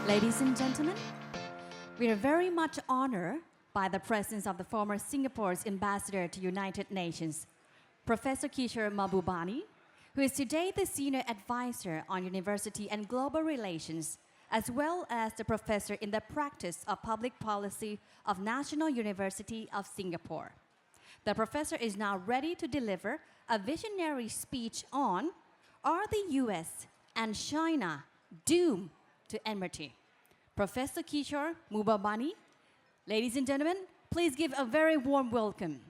Ladies and gentlemen, we are very much honored by the presence of the former Singapore's ambassador to United Nations, Professor Kishore Mahbubani, who is today the Senior Advisor on University and Global Relations, as well as the Professor in the Practice of Public Policy of National University of Singapore. The Professor is now ready to deliver a visionary speech on Are the US and China doomed to enmity? Professor Kishore Mahbubani, ladies and gentlemen, please give a very warm welcome.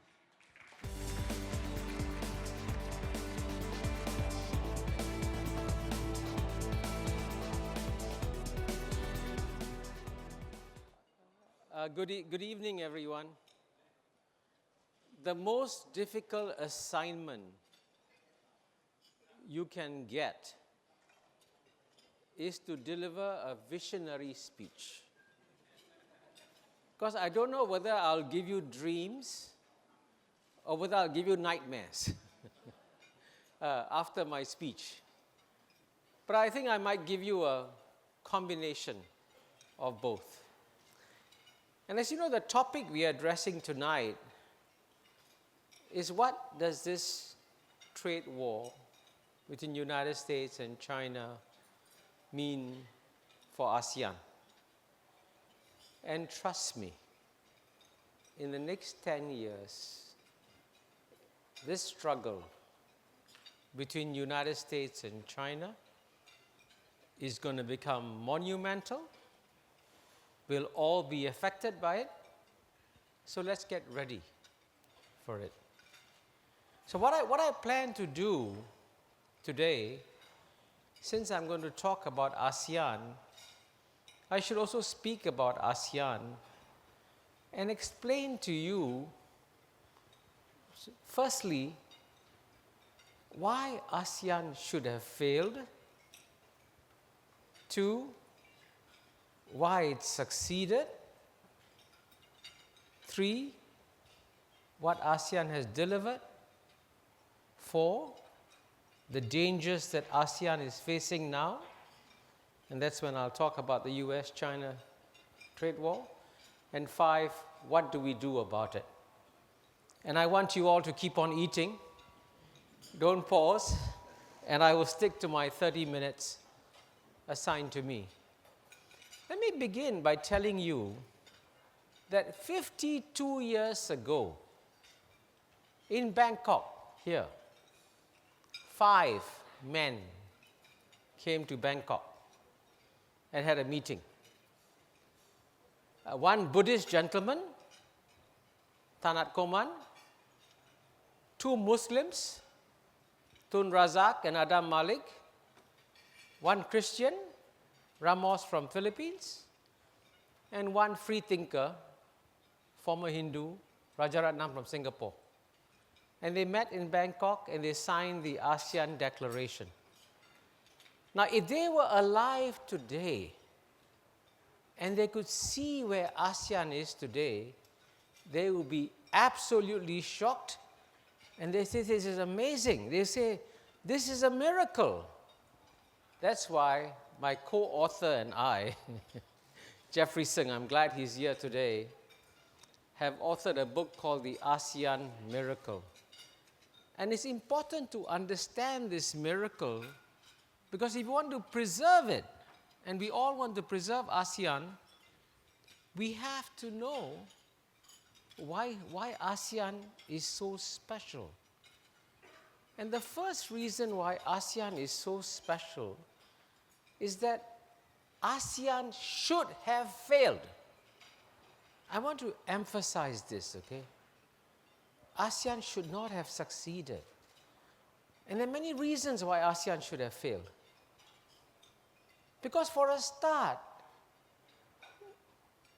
Good evening, everyone. The most difficult assignment you can get is to deliver a visionary speech. Because I don't know whether I'll give you dreams or whether I'll give you nightmares after my speech. But I think I might give you a combination of both. And as you know, the topic we are addressing tonight is what does this trade war between the United States and China mean for ASEAN? And trust me, in the next 10 years, this struggle between the United States and China is going to become monumental. We'll all be affected by it. So let's get ready for it. So what I plan to do today, since I'm going to talk about ASEAN, I should also speak about ASEAN and explain to you, firstly, why ASEAN should have failed. Two, why it succeeded. Three, what ASEAN has delivered. Four, the dangers that ASEAN is facing now, and that's when I'll talk about the US-China trade war. And five, what do we do about it? And I want you all to keep on eating. Don't pause, and I will stick to my 30 minutes assigned to me. Let me begin by telling you that 52 years ago, in Bangkok, here, 5 men came to Bangkok and had a meeting. One Buddhist gentleman, Tanat Koman, 2 Muslims, Tun Razak and Adam Malik, 1 Christian, Ramos from Philippines, and 1 free thinker, former Hindu, Rajaratnam from Singapore. And they met in Bangkok and they signed the ASEAN Declaration. Now, if they were alive today and they could see where ASEAN is today, they would be absolutely shocked. And they say, this is amazing. They say, this is a miracle. That's why my co-author and I, Jeffrey Singh, I'm glad he's here today, have authored a book called The ASEAN Miracle. And it's important to understand this miracle because if you want to preserve it, and we all want to preserve ASEAN, we have to know why ASEAN is so special. And the first reason why ASEAN is so special is that ASEAN should have failed. I want to emphasize this, okay? ASEAN should not have succeeded. And there are many reasons why ASEAN should have failed. Because for a start,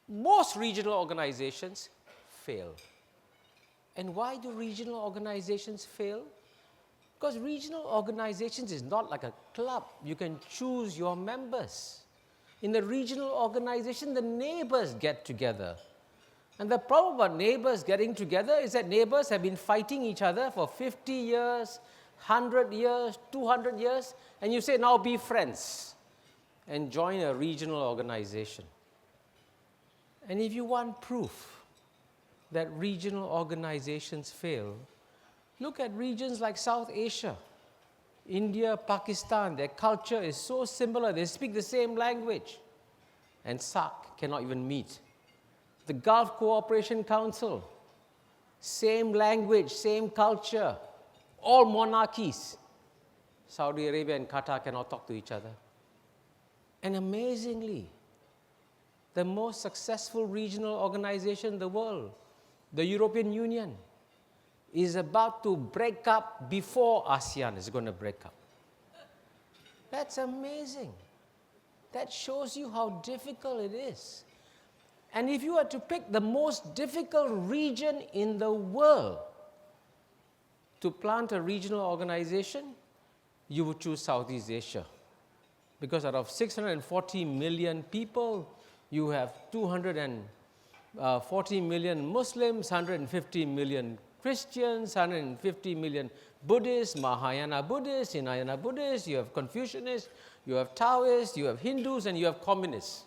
most regional organizations fail. And why do regional organizations fail? Because regional organizations is not like a club. You can choose your members. In the regional organization, the neighbors get together. And the problem about neighbors getting together is that neighbors have been fighting each other for 50 years, 100 years, 200 years, and you say, now be friends. and join a regional organization. And if you want proof that regional organizations fail, look at regions like South Asia, India, Pakistan. Their culture is so similar. They speak the same language. And SAARC cannot even meet. The Gulf Cooperation Council, same language, same culture, all monarchies. Saudi Arabia and Qatar cannot talk to each other. And amazingly, the most successful regional organization in the world, the European Union, is about to break up before ASEAN is going to break up. That's amazing. That shows you how difficult it is. And if you were to pick the most difficult region in the world to plant a regional organization, you would choose Southeast Asia. Because out of 640 million people, you have 240 million Muslims, 150 million Christians, 150 million Buddhists, Mahayana Buddhists, Hinayana Buddhists, you have Confucianists, you have Taoists, you have Hindus, and you have communists.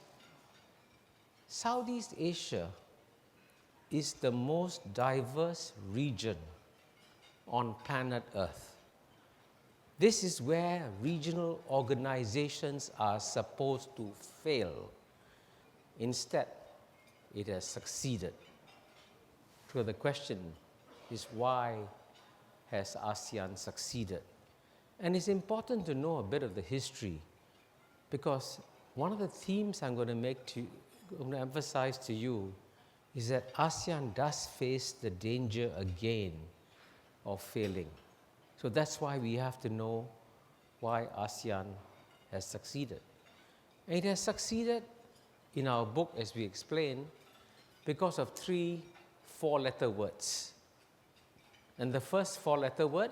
Southeast Asia is the most diverse region on planet Earth. This is where regional organizations are supposed to fail. Instead, it has succeeded. So the question is, why has ASEAN succeeded? And it's important to know a bit of the history, because one of the themes I'm going to emphasize to you is that ASEAN does face the danger again of failing. So that's why we have to know why ASEAN has succeeded. And it has succeeded in our book, as we explained, because of 3 4-letter words. And the first 4-letter word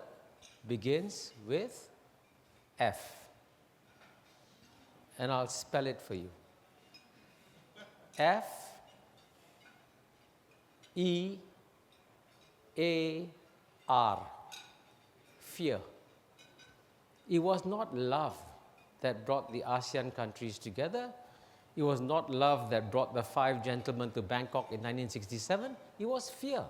begins with F. And I'll spell it for you. F-E-A-R. Fear. It was not love that brought the ASEAN countries together. It was not love that brought the 5 gentlemen to Bangkok in 1967. It was fear.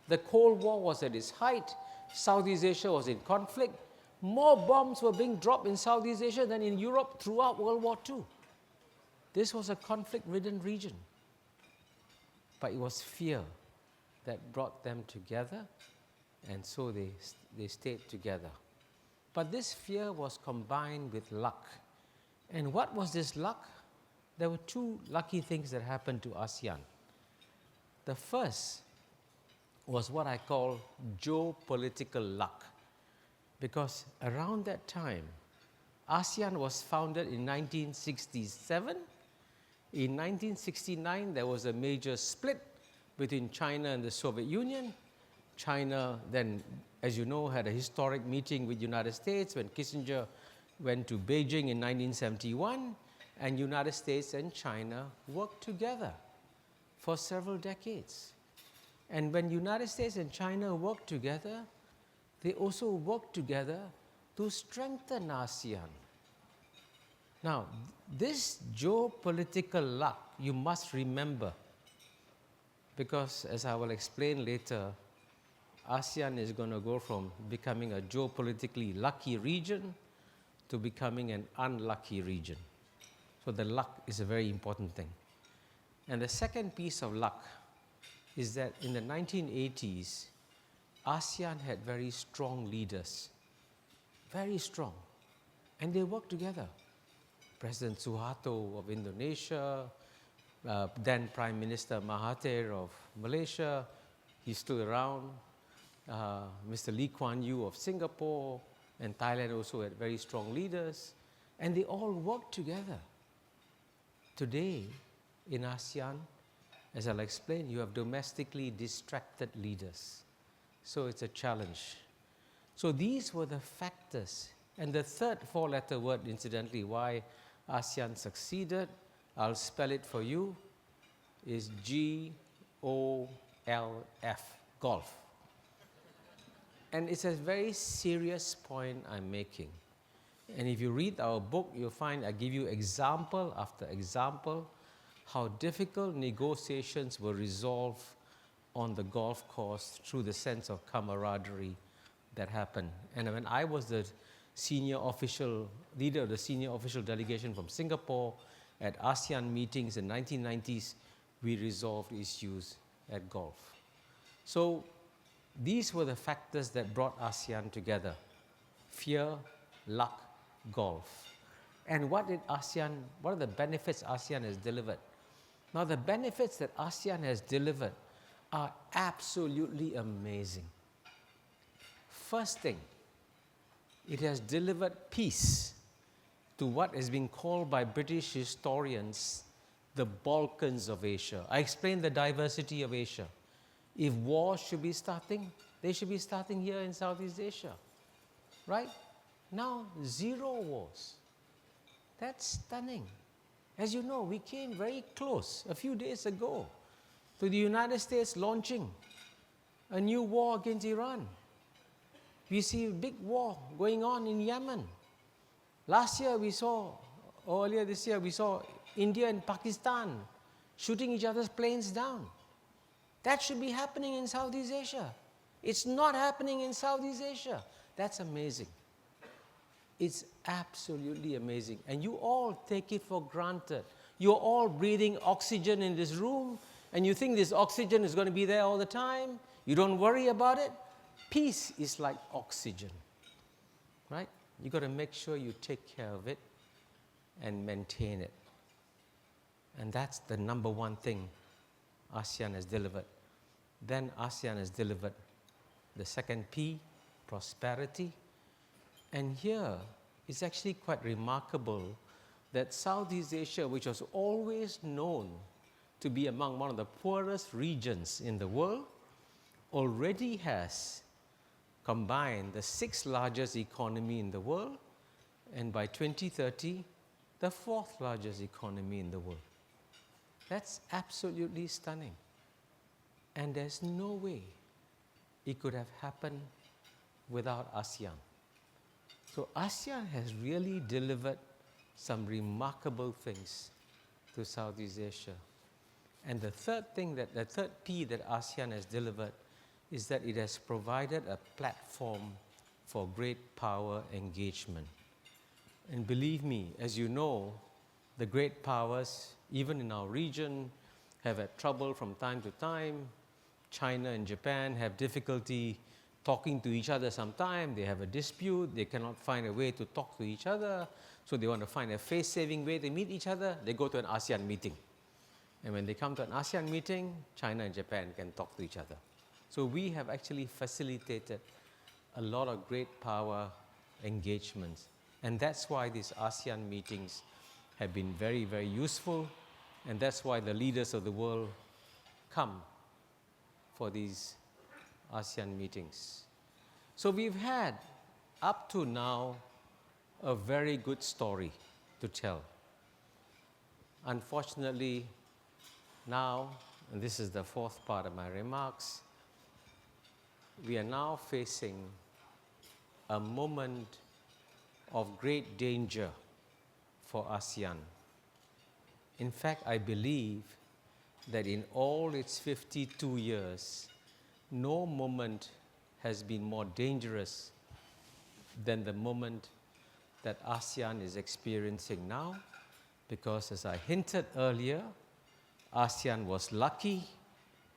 The Cold War was at its height. Southeast Asia was in conflict. More bombs were being dropped in Southeast Asia than in Europe throughout World War II. This was a conflict-ridden region. But it was fear that brought them together, and so they stayed together. But this fear was combined with luck. And what was this luck? There were 2 lucky things that happened to ASEAN. The first was what I call geopolitical luck. Because around that time, ASEAN was founded in 1967. In 1969, there was a major split between China and the Soviet Union. China then, as you know, had a historic meeting with the United States when Kissinger went to Beijing in 1971, and United States and China worked together for several decades. And when United States and China worked together, they also worked together to strengthen ASEAN. Now, this geopolitical luck, you must remember, because as I will explain later, ASEAN is going to go from becoming a geopolitically lucky region to becoming an unlucky region. So the luck is a very important thing. And the second piece of luck is that in the 1980s, ASEAN had very strong leaders, very strong, and they worked together. President Suharto of Indonesia, then Prime Minister Mahathir of Malaysia, he's still around, Mr. Lee Kuan Yew of Singapore, and Thailand also had very strong leaders, and they all worked together. Today, in ASEAN, as I'll explain, you have domestically distracted leaders. So it's a challenge. So these were the factors. And the third 4-letter word, incidentally, why ASEAN succeeded, I'll spell it for you, is G-O-L-F, golf. And it's a very serious point I'm making. And if you read our book, you'll find I give you example after example how difficult negotiations were resolved on the golf course through the sense of camaraderie that happened. And when I was the leader of the senior official delegation from Singapore at ASEAN meetings in 1990s, we resolved issues at golf. So these were the factors that brought ASEAN together: fear, luck, golf. And what are the benefits ASEAN has delivered? Now, the benefits that ASEAN has delivered are absolutely amazing. First thing, it has delivered peace to what has been called by British historians the Balkans of Asia. I explained the diversity of Asia. If wars should be starting, they should be starting here in Southeast Asia, right? Now, 0 wars. That's stunning. As you know, we came very close a few days ago to the United States launching a new war against Iran. We see a big war going on in Yemen. Earlier this year, we saw India and Pakistan shooting each other's planes down. That should be happening in Southeast Asia. It's not happening in Southeast Asia. That's amazing. It's absolutely amazing. And you all take it for granted. You're all breathing oxygen in this room, and you think this oxygen is going to be there all the time. You don't worry about it. Peace is like oxygen, right? You've got to make sure you take care of it and maintain it. And that's the number one thing ASEAN has delivered. Then ASEAN has delivered the second P, prosperity. And here, it's actually quite remarkable that Southeast Asia, which was always known to be among one of the poorest regions in the world, already has combined the 6th largest economy in the world, and by 2030, the 4th largest economy in the world. That's absolutely stunning. And there's no way it could have happened without ASEAN. So ASEAN has really delivered some remarkable things to Southeast Asia. And the third P that ASEAN has delivered is that it has provided a platform for great power engagement. And believe me, as you know, the great powers, even in our region, have had trouble from time to time. China and Japan have difficulty talking to each other sometimes. They have a dispute. They cannot find a way to talk to each other. So they want to find a face-saving way to meet each other. They go to an ASEAN meeting. And when they come to an ASEAN meeting, China and Japan can talk to each other. So we have actually facilitated a lot of great power engagements. And that's why these ASEAN meetings have been very, very useful. And that's why the leaders of the world come for these ASEAN meetings. So we've had, up to now, a very good story to tell. Unfortunately, now, and this is the fourth part of my remarks, we are now facing a moment of great danger for ASEAN. In fact, I believe that in all its 52 years, no moment has been more dangerous than the moment that ASEAN is experiencing now, because as I hinted earlier, ASEAN was lucky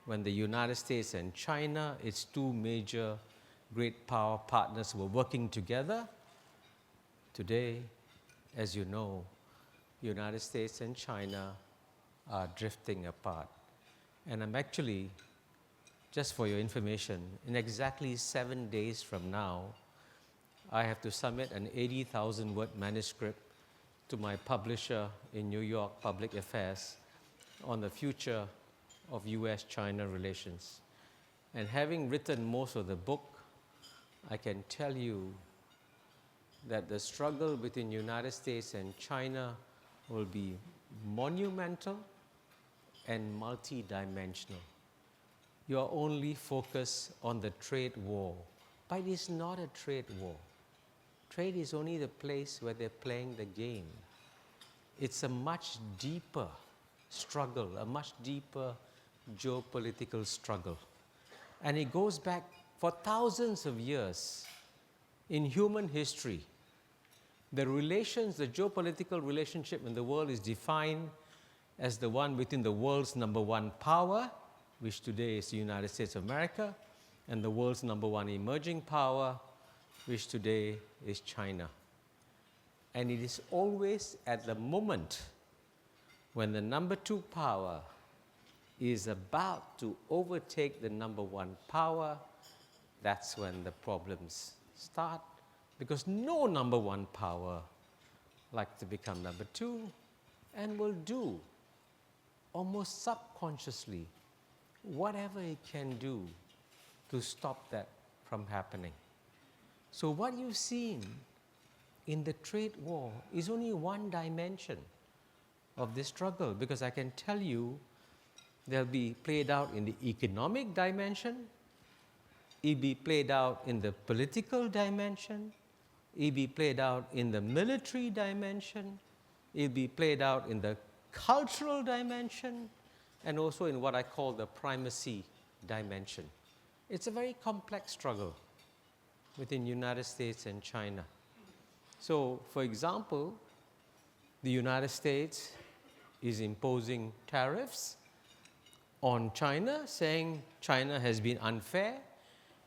when the United States and China, its two major great power partners, were working together. Today, as you know, United States and China are drifting apart. And I'm actually, just for your information, in exactly 7 days from now, I have to submit an 80,000-word manuscript to my publisher in New York, Public Affairs, on the future of US-China relations. And having written most of the book, I can tell you that the struggle between United States and China will be monumental and multidimensional. You are only focused on the trade war, but it's not a trade war. trade is only the place where they're playing the game. It's a much deeper struggle, a much deeper geopolitical struggle. And it goes back for thousands of years in human history. The relations, the geopolitical relationship in the world is defined as the one between the world's number one power, which today is the United States of America, and the world's number one emerging power, which today is China. And it is always at the moment when the number two power is about to overtake the number one power, that's when the problems start, because no number one power likes to become number two and will do almost subconsciously whatever it can do to stop that from happening. So what you've seen in the trade war is only one dimension of this struggle, because I can tell you they'll be played out in the economic dimension, it'll be played out in the political dimension, it'll be played out in the military dimension, it'll be played out in the cultural dimension, and also in what I call the primacy dimension. It's a very complex struggle within United States and China. So, for example, the United States is imposing tariffs on China, saying China has been unfair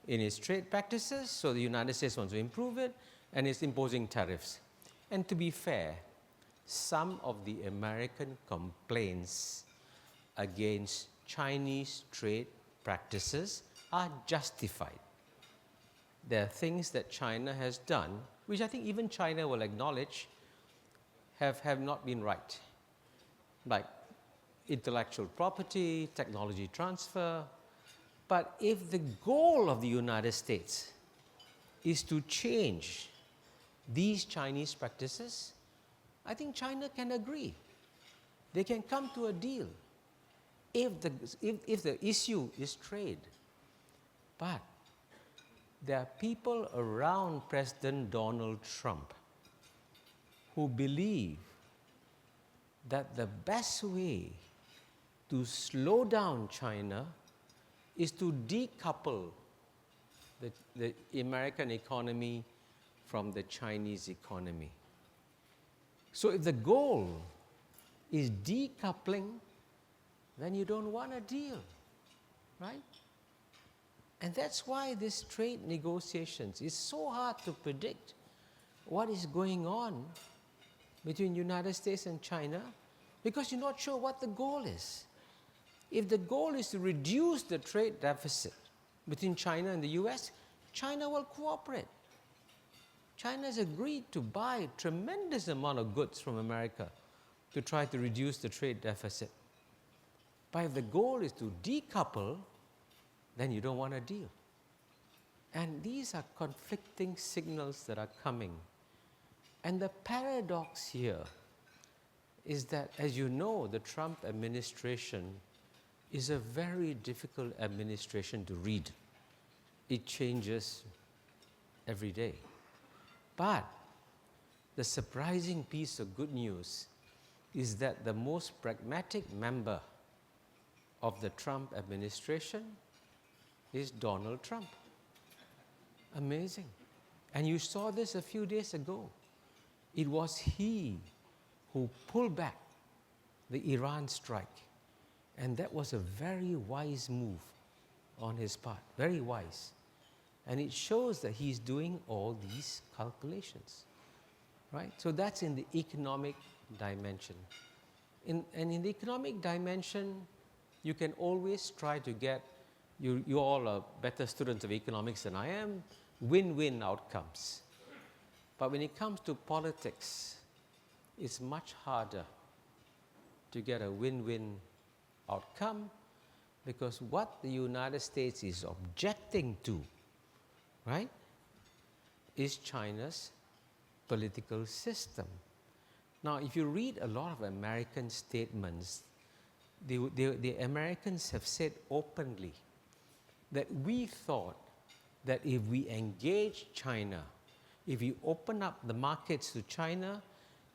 in its trade practices, so the United States wants to improve it, and it's imposing tariffs. And to be fair, some of the American complaints against Chinese trade practices are justified. There are things that China has done, which I think even China will acknowledge have not been right, like intellectual property, technology transfer. But if the goal of the United States is to change these Chinese practices, I think China can agree. They can come to a deal if the issue is trade. But there are people around President Donald Trump who believe that the best way to slow down China is to decouple the American economy from the Chinese economy. So if the goal is decoupling, then you don't want a deal, right? And that's why this trade negotiations is so hard to predict what is going on between United States and China, because you're not sure what the goal is. If the goal is to reduce the trade deficit between China and the US, China will cooperate. China has agreed to buy a tremendous amount of goods from America to try to reduce the trade deficit. But if the goal is to decouple, then you don't want a deal. And these are conflicting signals that are coming. And the paradox here is that, as you know, the Trump administration is a very difficult administration to read. It changes every day. But the surprising piece of good news is that the most pragmatic member of the Trump administration is Donald Trump. Amazing. And you saw this a few days ago. It was he who pulled back the Iran strike. And that was a very wise move on his part, very wise. And it shows that he's doing all these calculations, right? So that's in the economic dimension. And in the economic dimension, you can always try to get, you all are better students of economics than I am, win-win outcomes. But when it comes to politics, it's much harder to get a win-win outcome, because what the United States is objecting to, right, is China's political system. Now, if you read a lot of American statements, the Americans have said openly that we thought that if we engage China If you open up the markets to China,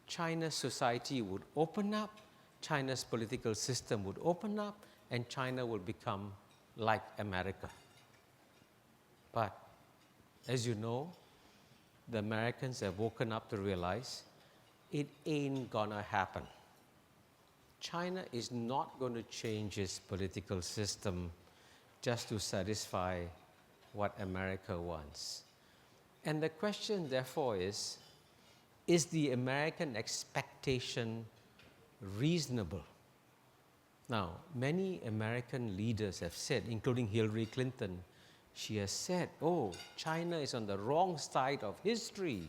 China's society would open up, China's political system would open up, and China will become like America. But as you know, the Americans have woken up to realize it ain't gonna happen. China is not going to change its political system just to satisfy what America wants. And the question, therefore, is the American expectation reasonable? Now, many American leaders have said, including Hillary Clinton, she has said, oh, China is on the wrong side of history.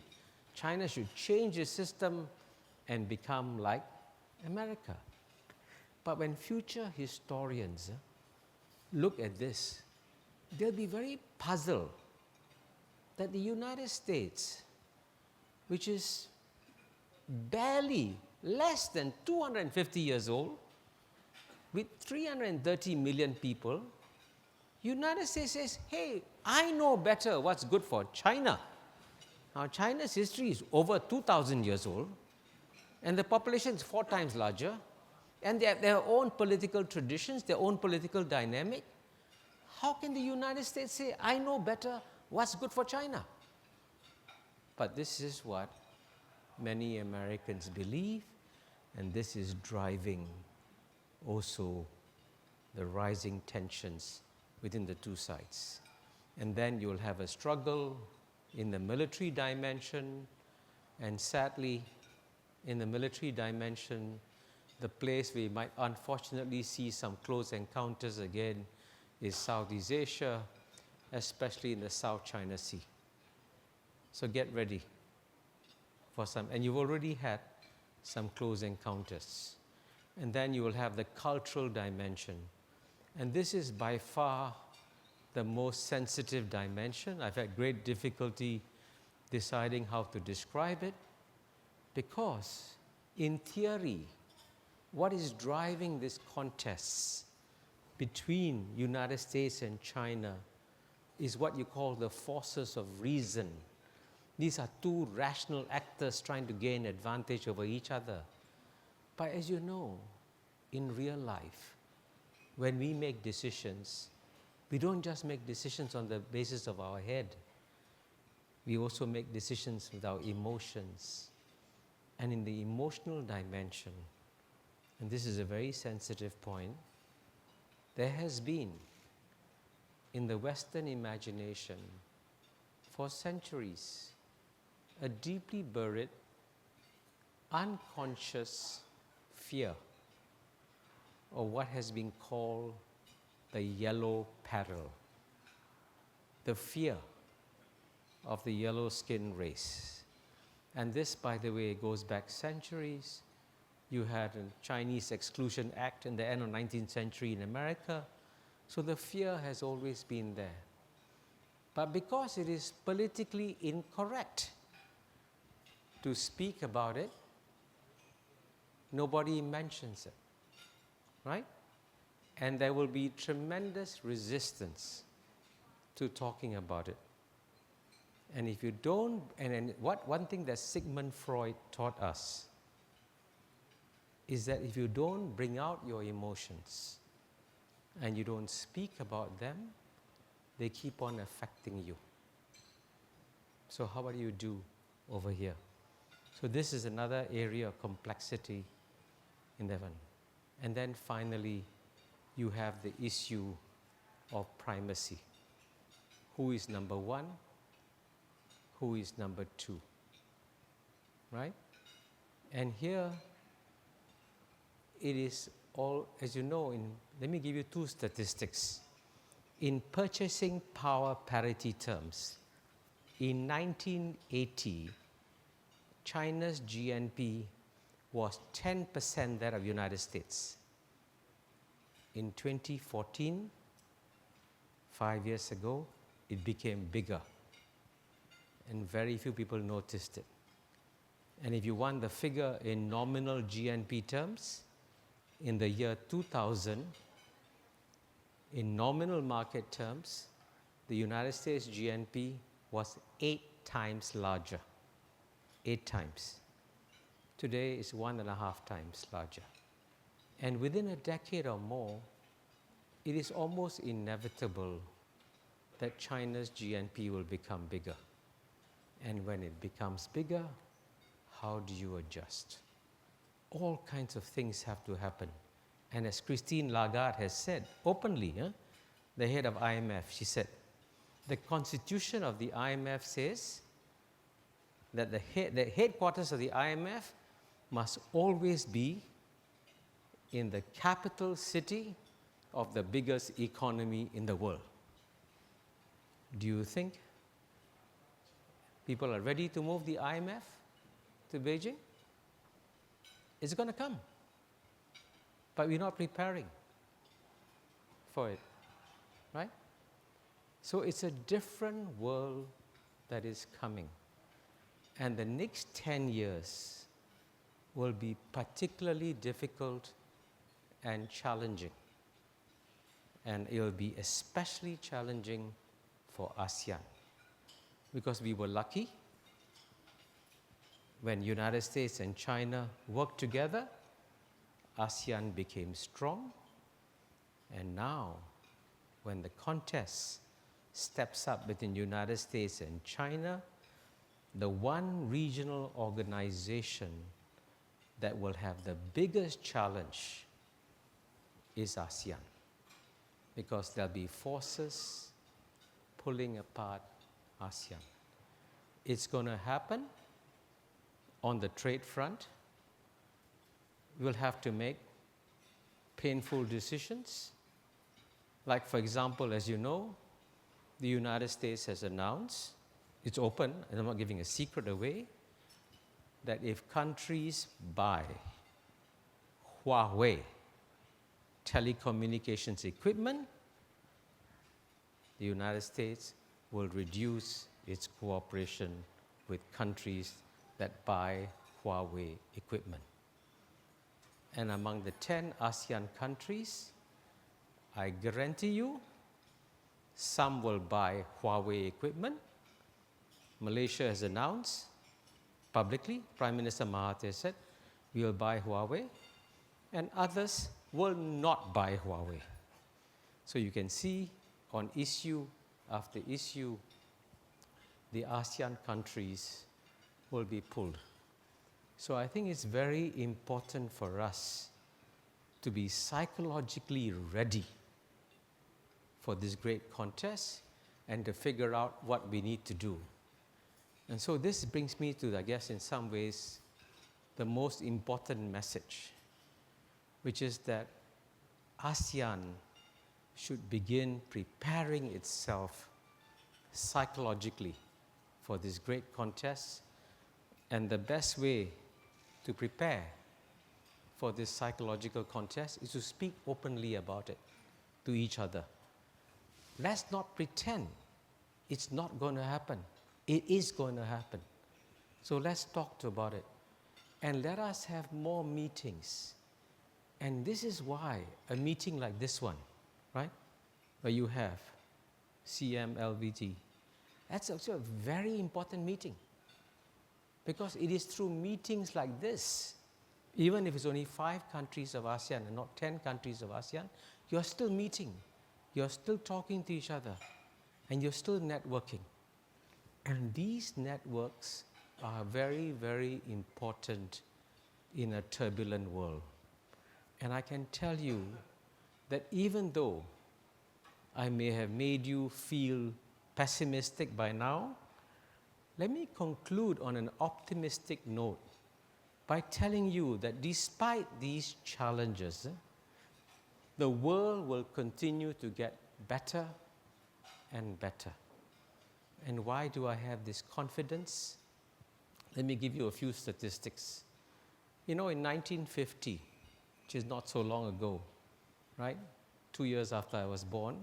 China should change its system and become like America. But when future historians look at this, they'll be very puzzled that the United States, which is barely less than 250 years old, with 330 million people, United States says, hey, I know better what's good for China. Now, China's history is over 2,000 years old, and the population is 4 times larger, and they have their own political traditions, their own political dynamic. How can the United States say, I know better what's good for China? But this is what many Americans believe, and this is driving also the rising tensions within the two sides. And then you'll have a struggle in the military dimension, and sadly, in the military dimension, the place we might unfortunately see some close encounters again is Southeast Asia, especially in the South China Sea. So get ready for some, and you've already had some close encounters. And then you will have the cultural dimension. And this is by far the most sensitive dimension. I've had great difficulty deciding how to describe it, because in theory, what is driving this contest between United States and China is what you call the forces of reason. These are two rational actors trying to gain advantage over each other. But as you know, in real life, when we make decisions, we don't just make decisions on the basis of our head. We also make decisions with our emotions. And in the emotional dimension, and this is a very sensitive point, there has been, in the Western imagination, for centuries, a deeply buried, unconscious fear of what has been called the yellow peril, the fear of the yellow skin race. And this, by the way, goes back centuries. You had a Chinese Exclusion Act in the end of 19th century in America. So the fear has always been there. But because it is politically incorrect to speak about it, nobody mentions it, right? And there will be tremendous resistance to talking about it. And if you don't, one thing that Sigmund Freud taught us is that if you don't bring out your emotions and you don't speak about them, they keep on affecting you. So how about you do over here? So this is another area of complexity in the one. And then finally, you have the issue of primacy. Who is number one? Who is number two? Right? And here, it is all, as you know, let me give you two statistics. In purchasing power parity terms, in 1980, China's GNP was 10% that of United States. In 2014, 5 years ago, it became bigger. And very few people noticed it. And if you want the figure in nominal GNP terms, in the year 2000, in nominal market terms, the United States GNP was 8 times larger. 8 times. Today is 1.5 times larger. And within a decade or more, it is almost inevitable that China's GNP will become bigger. And when it becomes bigger, how do you adjust? All kinds of things have to happen. And as Christine Lagarde has said openly, the head of IMF, she said, the constitution of the IMF says that the headquarters of the IMF must always be in the capital city of the biggest economy in the world. Do you think people are ready to move the IMF to Beijing? It's going to come. But we're not preparing for it, right? So it's a different world that is coming. And the next 10 years will be particularly difficult and challenging. And it will be especially challenging for ASEAN. Because we were lucky when United States and China worked together, ASEAN became strong. And now, when the contest steps up between United States and China, the one regional organization that will have the biggest challenge is ASEAN, because there'll be forces pulling apart ASEAN. It's going to happen on the trade front. We'll have to make painful decisions. Like, for example, as you know, the United States has announced, it's open, and I'm not giving a secret away, that if countries buy Huawei telecommunications equipment, the United States will reduce its cooperation with countries that buy Huawei equipment. And among the 10 ASEAN countries, I guarantee you, some will buy Huawei equipment. Malaysia has announced publicly, Prime Minister Mahathir said, we will buy Huawei, and others will not buy Huawei. So you can see on issue after issue, the ASEAN countries will be pulled. So I think it's very important for us to be psychologically ready for this great contest and to figure out what we need to do. And so this brings me to, I guess, in some ways, the most important message, which is that ASEAN should begin preparing itself psychologically for this great contest. And the best way to prepare for this psychological contest is to speak openly about it to each other. Let's not pretend it's not going to happen. It is going to happen. So let's talk about it. And let us have more meetings. And this is why a meeting like this one, right, where you have CLMVT, that's also a very important meeting. Because it is through meetings like this, even if it's only 5 countries of ASEAN and not 10 countries of ASEAN, you're still meeting, you're still talking to each other, and you're still networking. And these networks are very, very important in a turbulent world. And I can tell you that even though I may have made you feel pessimistic by now, let me conclude on an optimistic note by telling you that despite these challenges, the world will continue to get better and better. And why do I have this confidence? Let me give you a few statistics. You know, in 1950, which is not so long ago, right? 2 years after I was born,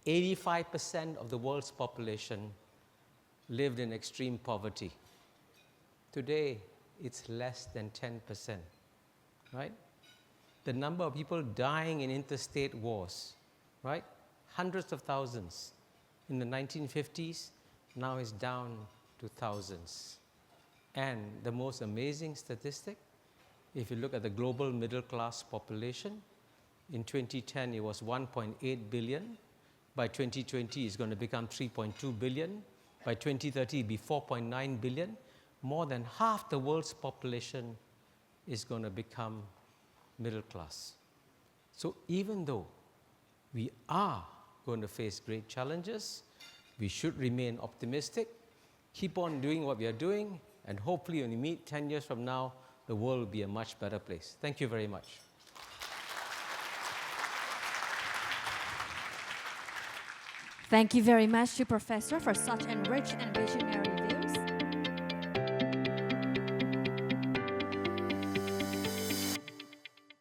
85% of the world's population lived in extreme poverty. Today, it's less than 10%, right? The number of people dying in interstate wars, right? Hundreds of thousands in the 1950s. now is down to thousands. And the most amazing statistic, if you look at the global middle class population, in 2010 it was 1.8 billion. By 2020 it's going to become 3.2 billion. By 2030 it'll be 4.9 billion. More than half the world's population is going to become middle class. So even though we are going to face great challenges, we should remain optimistic, keep on doing what we are doing, and hopefully when we meet 10 years from now, the world will be a much better place. Thank you very much. Thank you very much to Professor for such enriched and visionary